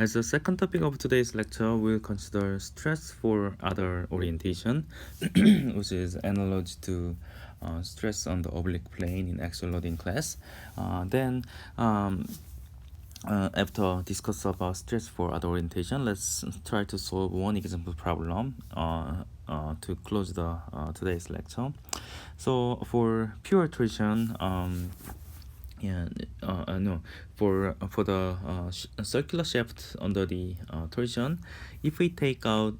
As the second topic of today's lecture, we'll consider stress for other orientation, which is analogous to stress on the oblique plane in actual loading class. Then, after discuss about stress for other orientation, let's try to solve one example problem to close the today's lecture. So for pure torsion, for the circular shaft under the torsion, if we take out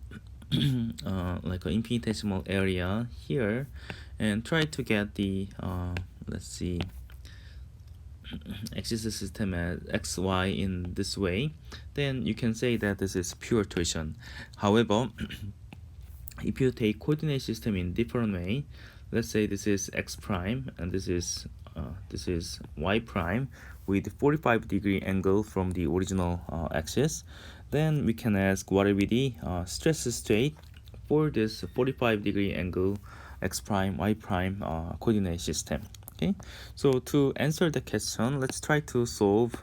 like an infinitesimal area here and try to get the let's see, axis system as xy in this way, then you can say that this is pure torsion. However, if you take coordinate system in different way, let's say this is x prime and this is y prime with 45-degree angle from the original axis, then we can ask what will be the stress state for this 45-degree angle x prime y prime coordinate system. Okay, so to answer the question, let's try to solve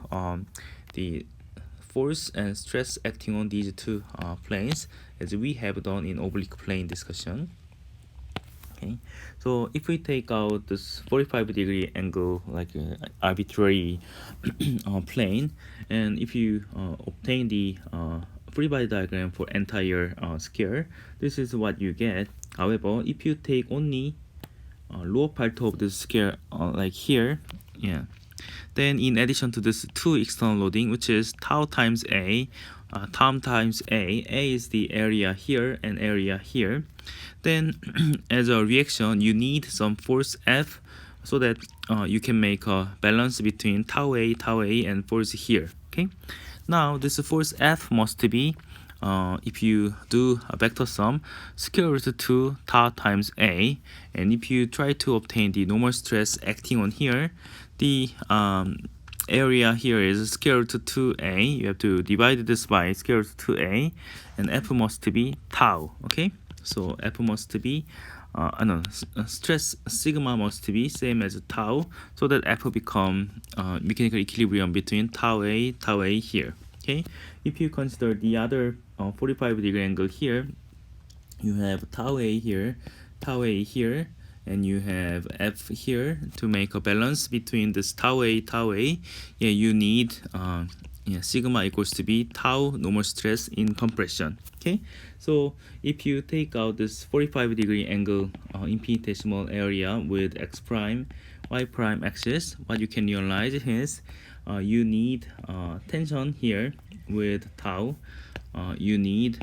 the force and stress acting on these two planes as we have done in oblique plane discussion. Okay, so if we take out this 45-degree angle like arbitrary plane, and if you obtain the free body diagram for entire sphere, this is what you get. However, if you take only lower part of the sphere like here, then in addition to this two external loading, which is tau times A, A is the area here and area here, then as a reaction you need some force F so that you can make a balance between tau A and force here. Okay, now this force F must be if you do a vector sum, square root 2 tau times A, and if you try to obtain the normal stress acting on here, the area here is square root 2A. You have to divide this by square root 2A, and F must be tau. Okay, so F must be stress sigma must be same as tau, so that F become mechanical equilibrium between tau A here. Okay, if you consider the other 45-degree angle here, you have tau A here, and you have F here. To make a balance between this tau A, you need sigma equals to be tau normal stress in compression. Okay, so if you take out this 45-degree angle infinitesimal area with x prime, y prime axis, what you can realize is you need tension here with tau, you need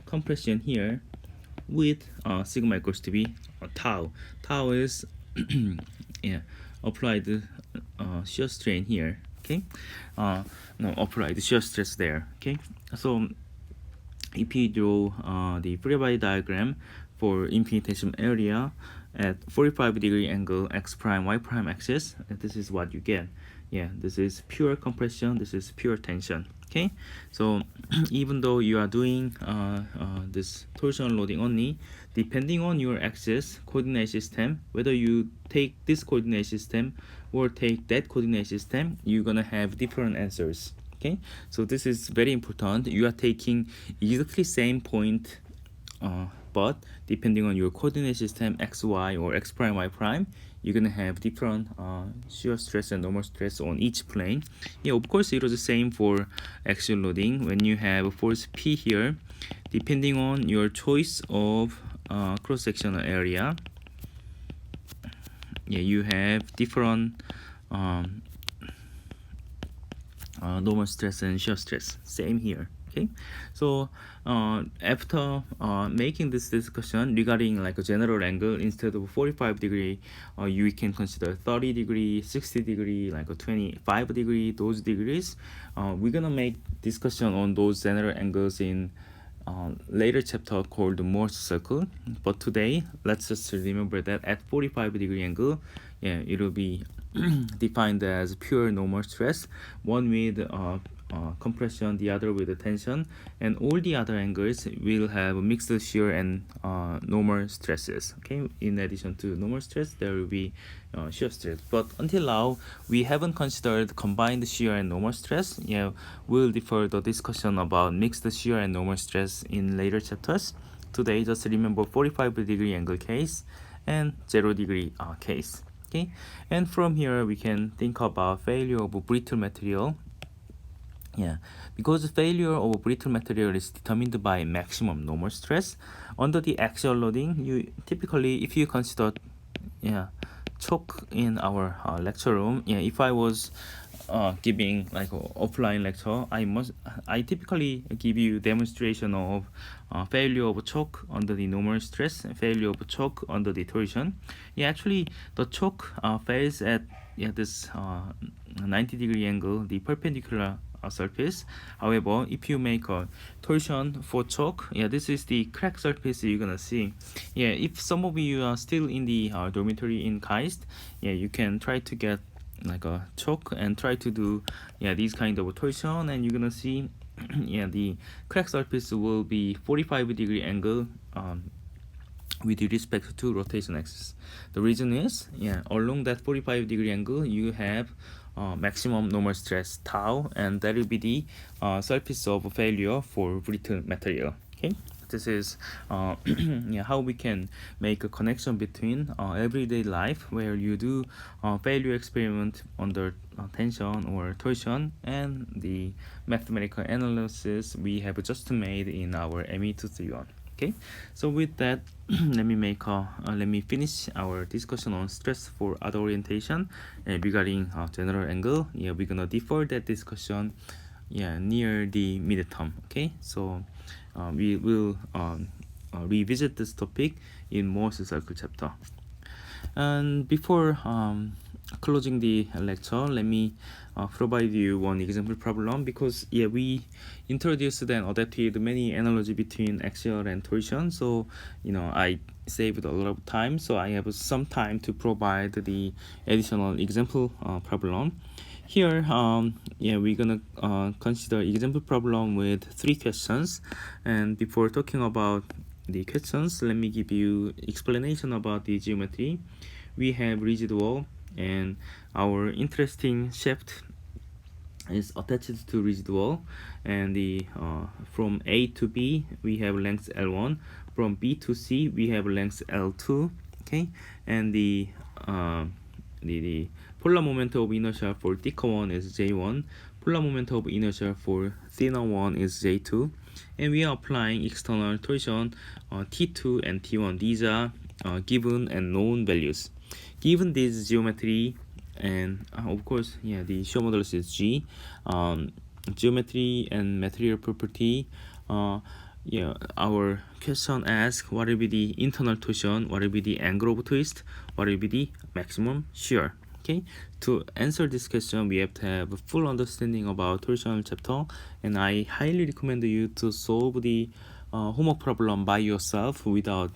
compression here with sigma equals to be tau. Tau is applied shear strain here. Okay, applied shear stress there. Okay, so if you draw the free body diagram for infinitesimal area at 45-degree angle x prime y prime axis, this is what you get. This is pure compression, this is pure tension. Okay, so even though you are doing this torsion loading only, depending on your axis coordinate system, whether you take this coordinate system or take that coordinate system, you're gonna have different answers. Okay, so this is very important. You are taking exactly same point, but depending on your coordinate system x, y, or x prime, y prime, you're gonna have different shear stress and normal stress on each plane. Of course, it was the same for axial loading. When you have force P here, depending on your choice of cross-sectional area, you have different normal stress and shear stress. Same here. Okay, so after making this discussion regarding like a general angle, instead of 45-degree, you can consider 30-degree, 60-degree, like a 25-degree, those degrees. We're gonna make discussion on those general angles in later chapter called the Morse circle. But today, let's just remember that at 45-degree angle, it will be defined as pure normal stress, one with compression, the other with the tension, and all the other angles will have mixed shear and normal stresses. Okay, in addition to normal stress, there will be shear stress. But until now, we haven't considered combined shear and normal stress. Yeah, we'll defer the discussion about mixed shear and normal stress in later chapters. Today, just remember 45-degree angle case and 0-degree case. Okay, and from here we can think about failure of brittle material. Yeah, because failure of brittle material is determined by maximum normal stress. Under the axial loading, you typically, if you consider, choke in our lecture room, if I was giving like an offline lecture, I typically give you demonstration of failure of choke under the normal stress, failure of choke under the torsion. Actually, the choke fails at this 90-degree angle, the perpendicular surface. However, if you make a torsion for choke, this is the crack surface you're gonna see. If some of you are still in the dormitory in KAIST, you can try to get like a choke and try to do these kind of torsion, and you're gonna see the crack surface will be 45-degree angle with respect to rotation axis. The reason is along that 45-degree angle you have maximum normal stress tau, and that will be the surface of failure for brittle material. Okay, this is how we can make a connection between everyday life where you do failure experiment under tension or torsion and the mathematical analysis we have just made in our ME231. Okay, so with that, let me finish our discussion on stress for other orientation regarding general angle. We're gonna defer that discussion near the midterm. Okay, so we will revisit this topic in Morse circle chapter. And before closing the lecture, let me provide you one example problem, because we introduced and adapted many analogy between axial and torsion, so I saved a lot of time, so I have some time to provide the additional example problem. Here we're gonna consider example problem with 3 questions, and before talking about the questions, let me give you explanation about the geometry. We have rigid wall, and our interesting shaft is attached to rigid wall, and the from A to B we have length L1, from B to C we have length L2. Okay, and the polar moment of inertia for thicker one is J1, polar moment of inertia for thinner one is J2, and we are applying external torsion T2 and T1. These are given and known values. Given this geometry, and of course the shear modulus is G, geometry and material property, our question asks what will be the internal torsion, what will be the angle of twist, what will be the maximum shear. Okay, to answer this question we have to have a full understanding about torsion chapter, and I highly recommend you to solve the homework problem by yourself without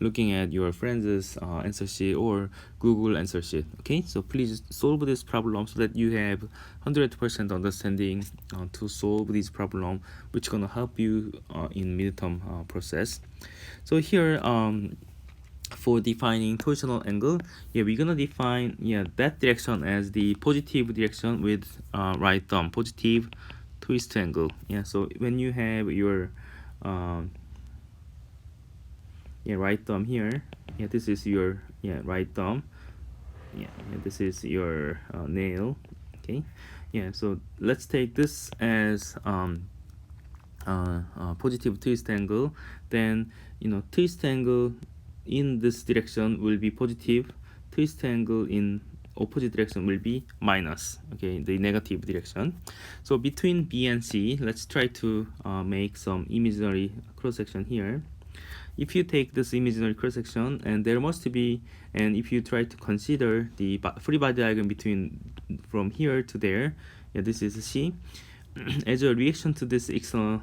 looking at your friends' answer sheet or Google answer sheet. Okay, so please solve this problem so that you have 100% understanding to solve this problem, which gonna help you in midterm process. So here for defining torsional angle, we're gonna define that direction as the positive direction with right thumb, positive twist angle. So when you have your right thumb here, this is your right thumb, this is your nail. Okay, so let's take this as positive twist angle. Then twist angle in this direction will be positive, twist angle in opposite direction will be minus, okay, the negative direction. So between B and C, let's try to make some imaginary cross section here. If you take this imaginary cross section, and there must be, and if you try to consider the free body diagram between from here to there, this is C. As a reaction to this external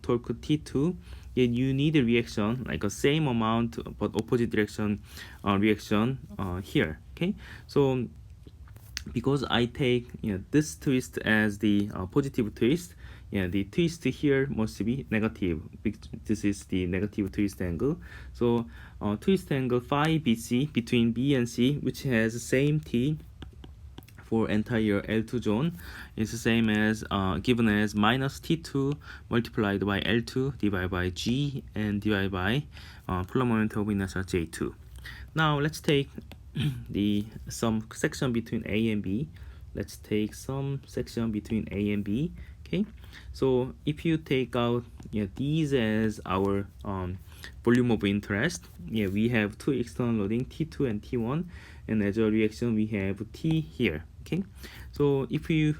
torque T2, you need a reaction like a same amount but opposite direction reaction here. Okay, so because I take this twist as the positive twist, the twist here must be negative. This is the negative twist angle. So twist angle phi BC between B and C, which has the same T for entire L2 zone, is the same as given as minus T2 multiplied by L2 divided by G and divided by polar momentum of inertia J2. Now let's take some section between A and B. Let's take some section between A and B. Okay, so if you take out these as our volume of interest, we have two external loading T2 and T1, and as a reaction we have T here. Okay, so if you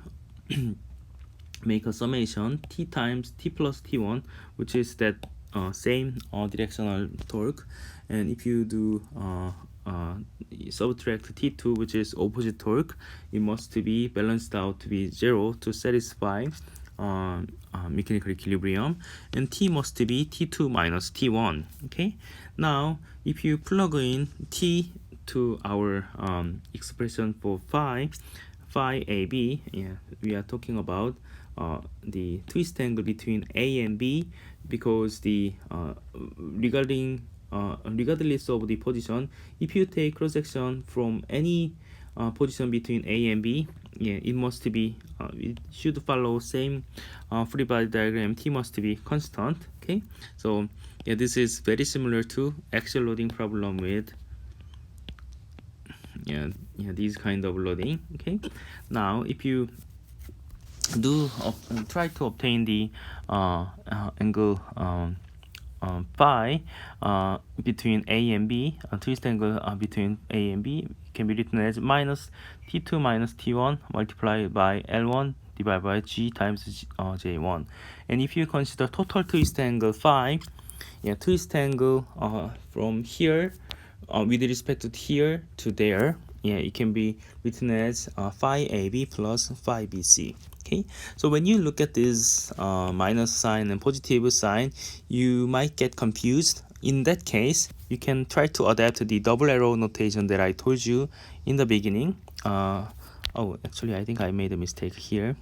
make a summation T times T plus T1, which is that same directional torque, and if you do subtract T2, which is opposite torque, it must be balanced out to be 0 to satisfy mechanical equilibrium, and T must be T2 minus T1. Okay, now if you plug in T to our expression for phi AB, we are talking about the twist angle between A and B, because the regardless of the position, if you take cross section from any position between A and B, it must be it should follow same free body diagram. T must be constant. Okay, so this is very similar to axial loading problem with these kind of loading. Okay, now if you do try to obtain the angle phi between A and B, twist angle between A and B can be written as minus T2 minus T1 multiplied by L1 divided by G times J1. And if you consider total twist angle phi, twist angle from here with respect to here to there, it can be written as phi AB plus phi BC. Okay, so when you look at this minus sign and positive sign, you might get confused. In that case, you can try to adapt the double arrow notation that I told you in the beginning. Oh, actually, I think I made a mistake here.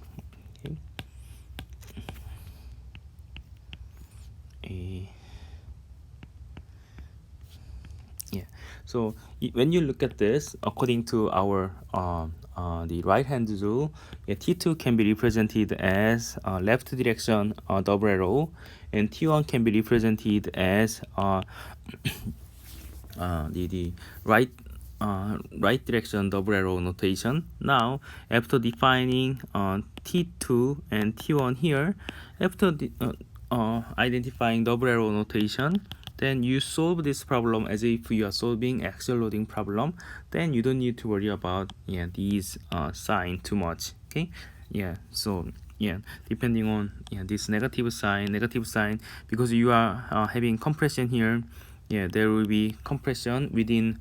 Okay. So when you look at this, according to our the right hand rule, T2 can be represented as left direction double arrow, and T1 can be represented as the right direction double arrow notation. Now, after defining T2 and T1 here, after identifying double arrow notation, then you solve this problem as if you are solving axial loading problem. Then you don't need to worry about these sign too much. Okay, so depending on this negative sign, because you are having compression here, there will be compression within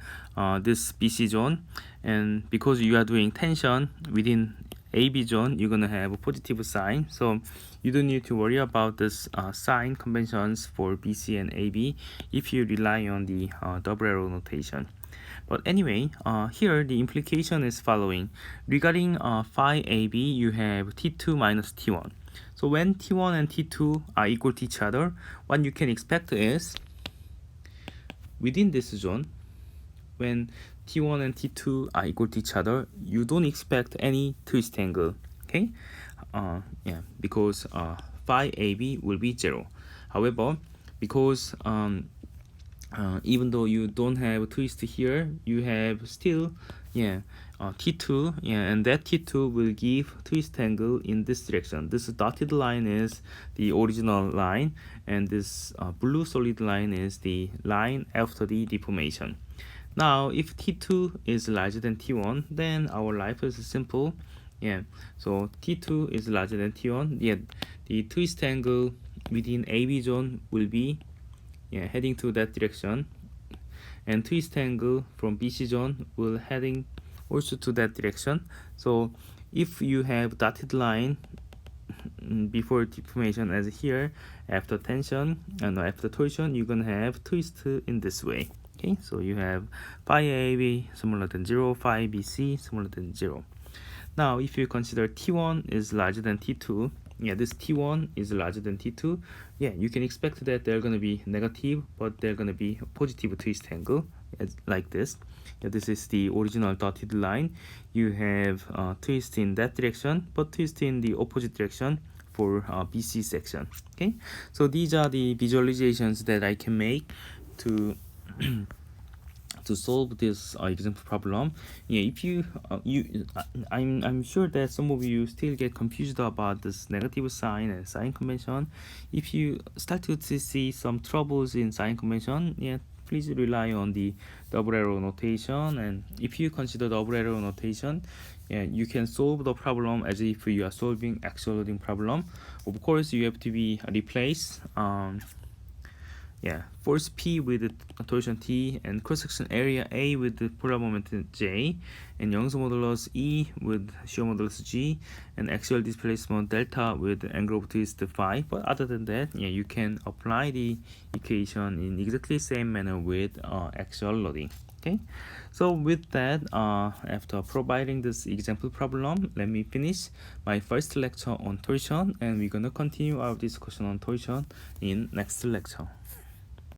this BC zone, and because you are doing tension within AB zone, you're gonna have a positive sign. So you don't need to worry about this sign conventions for BC and AB if you rely on the double arrow notation. But anyway, here the implication is following. Regarding phi AB, you have T2 minus T1. So when T1 and T2 are equal to each other, what you can expect is within this zone, when T1 and T2 are equal to each other, you don't expect any twist angle. Okay, because phi AB will be 0. However, because even though you don't have a twist here, you have still T2, and that T2 will give twist angle in this direction. This dotted line is the original line, and this blue solid line is the line after the deformation. Now, if T2 is larger than T1, then our life is simple. So T2 is larger than T1. The twist angle within AB zone will be heading to that direction, and twist angle from BC zone will heading also to that direction. So if you have dotted line before deformation as here, after tension and after torsion, you're gonna have twist in this way. Okay, so you have phi AB smaller than 0, phi BC smaller than 0. Now if you consider T1 is larger than T2, yeah, this T1 is larger than T2, yeah, you can expect that they're going to be negative, but they're going to be positive twist angle, like this. Yeah, this is the original dotted line. You have twist in that direction, but twist in the opposite direction for BC section. Okay, so these are the visualizations that I can make to to solve this example problem. Yeah, if I'm sure that some of you still get confused about this negative sign and sign convention. If you start to see some troubles in sign convention, yeah, please rely on the double arrow notation. And if you consider double arrow notation, yeah, you can solve the problem as if you are solving actual loading problem. Of course, you have to be replaced. Yeah, force P with the torsion T, and cross-section area A with the polar moment J, and Young's modulus E with shear modulus G, and axial displacement delta with angle of twist phi. But other than that, yeah, you can apply the equation in exactly the same manner with axial loading. Okay, so with that, after providing this example problem, let me finish my first lecture on torsion, and we're gonna continue our discussion on torsion in next lecture.